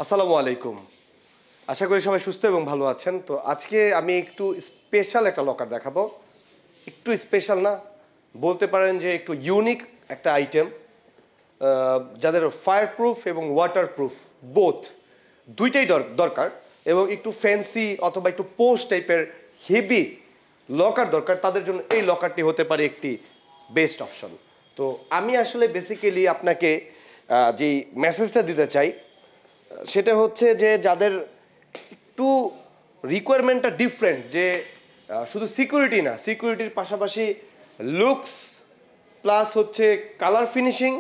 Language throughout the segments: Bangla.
আসসালামু আলাইকুম। আশা করি সবাই সুস্থ এবং ভালো আছেন। তো আজকে আমি একটু স্পেশাল একটা লকার দেখাবো। একটু স্পেশাল না, বলতে পারেন যে একটু ইউনিক একটা আইটেম, যাদের ফায়ার প্রুফ এবং ওয়াটার প্রুফ বোথ দুইটাই দরকার, এবং একটু ফ্যান্সি অথবা একটু পোস্ট টাইপের হেভি লকার দরকার, তাদের জন্য এই লকারটি হতে পারে একটি বেস্ট অপশন। তো আমি আসলে বেসিক্যালি আপনাকে যেই মেসেজটা দিতে চাই সেটা হচ্ছে যে যাদের একটু রিকোয়ারমেন্টটা ডিফারেন্ট, যে শুধু সিকিউরিটি না, সিকিউরিটির পাশাপাশি লুকস প্লাস হচ্ছে কালার ফিনিশিং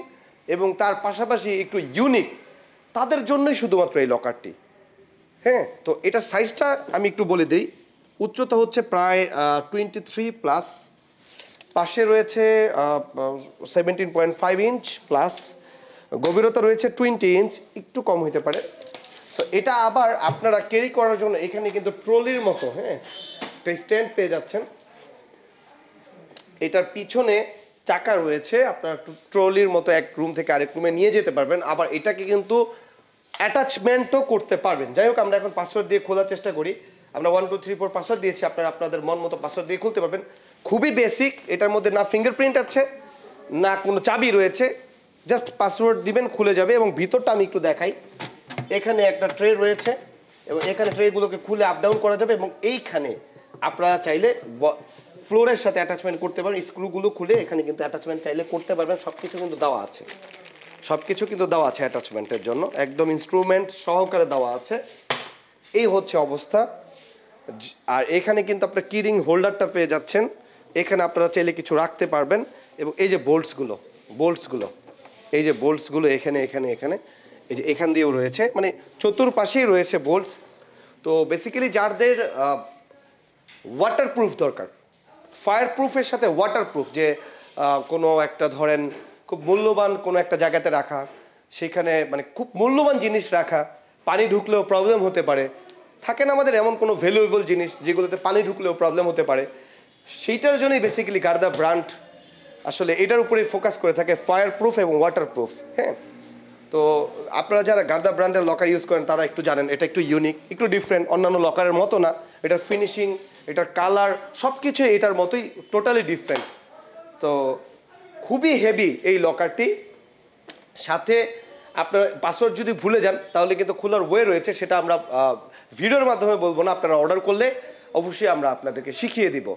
এবং তার পাশাপাশি একটু ইউনিক, তাদের জন্যই শুধুমাত্র এই লকারটি। হ্যাঁ, তো এটা সাইজটা আমি একটু বলে দিই। উচ্চতা হচ্ছে প্রায় 23+, পাশে রয়েছে 17.5 ইঞ্চ প্লাস, গভীরতা রয়েছে 20 ইঞ্চ, একটু কম হতে পারে। সো এটা আবার আপনারা ক্যারি করার জন্য এখানে কিন্তু ট্রলির মতো, হ্যাঁ, একটা স্ট্যান্ড পেয়ে যাচ্ছেন। এটার পিছনে চাকা রয়েছে, আপনারা ট্রলির মতো এক রুম থেকে আরেক রুমে নিয়ে যেতে পারবেন। আবার এটাকে কিন্তু অ্যাটাচমেন্টও করতে পারবেন। যাই হোক, আমরা এখন পাসওয়ার্ড দিয়ে খোলার চেষ্টা করি। আমরা 1 2 3 4 পাসওয়ার্ড দিয়েছি, আপনারা আপনাদের মন মতো পাসওয়ার্ড দিয়ে খুলতে পারবেন। খুবই বেসিক, এটার মধ্যে না ফিঙ্গারপ্রিন্ট আছে না কোনো চাবি রয়েছে, জাস্ট পাসওয়ার্ড দিবেন, খুলে যাবে। এবং ভিতরটা আমি একটু দেখাই। এখানে একটা ট্রে রয়েছে এবং এখানে ট্রেগুলোকে খুলে আপ ডাউন করা যাবে, এবং এইখানে আপনারা চাইলে ফ্লোরের সাথে অ্যাটাচমেন্ট করতে পারবেন। স্ক্রুগুলো খুলে এখানে কিন্তু অ্যাটাচমেন্ট চাইলে করতে পারবেন। সব কিছু কিন্তু দেওয়া আছে, সব কিছু কিন্তু দেওয়া আছে অ্যাটাচমেন্টের জন্য, একদম ইনস্ট্রুমেন্ট সহকারে দেওয়া আছে। এই হচ্ছে অবস্থা। আর এখানে কিন্তু আপনার কিরিং হোল্ডারটা পেয়ে যাচ্ছেন, এখানে আপনারা চাইলে কিছু রাখতে পারবেন। এবং এই যে বোল্টসগুলো এই যে বোল্টসগুলো এখানে এখানে এখানে এই যে এখান দিয়েও রয়েছে, মানে চতুর্পাশেই রয়েছে বোল্টস। তো বেসিক্যালি যাদের ওয়াটারপ্রুফ দরকার, ফায়ার প্রুফের সাথে ওয়াটারপ্রুফ, যে কোনো একটা ধরেন খুব মূল্যবান কোনো একটা জায়গাতে রাখা, সেখানে মানে খুব মূল্যবান জিনিস রাখা, পানি ঢুকলেও প্রবলেম হতে পারে, থাকে না আমাদের এমন কোনো ভ্যালুয়েবল জিনিস যেগুলোতে পানি ঢুকলেও প্রবলেম হতে পারে, সেইটার জন্যই বেসিক্যালি গার্দা ব্র্যান্ড আসলে এটার উপরেই ফোকাস করে থাকে, ফায়ার প্রুফ এবং ওয়াটারপ্রুফ। হ্যাঁ, তো আপনারা যারা গার্দা ব্র্যান্ডের লকার ইউজ করেন তারা একটু জানেন এটা একটু ইউনিক, একটু ডিফারেন্ট, অন্যান্য লকারের মতো না। এটার ফিনিশিং, এটার কালার, সব কিছু এটার মতোই টোটালি ডিফারেন্ট। তো খুবই হেভি এই লকারটি। সাথে আপনার পাসওয়ার্ড যদি ভুলে যান তাহলে কিন্তু খোলার ওয়ে রয়েছে, সেটা আমরা ভিডিওর মাধ্যমে বলবো না, আপনারা অর্ডার করলে অবশ্যই আমরা আপনাদেরকে শিখিয়ে দিব।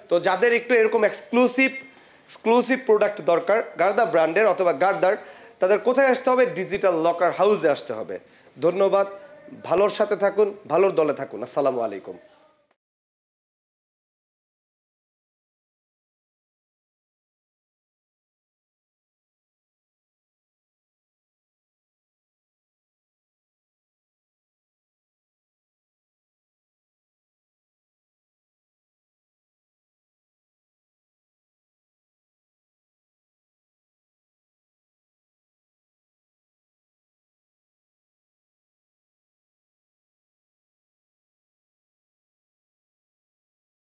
তো যাদের একটু এরকম এক্সক্লুসিভ প্রোডাক্ট দরকার গার্দা ব্র্যান্ডের অথবা গার্দার, তাদের কোথায় আসতে হবে? ডিজিটাল লকার হাউসে আসতে হবে। ধন্যবাদ, ভালোর সাথে থাকুন, ভালোর দলে থাকুন। আসসালামু আলাইকুম।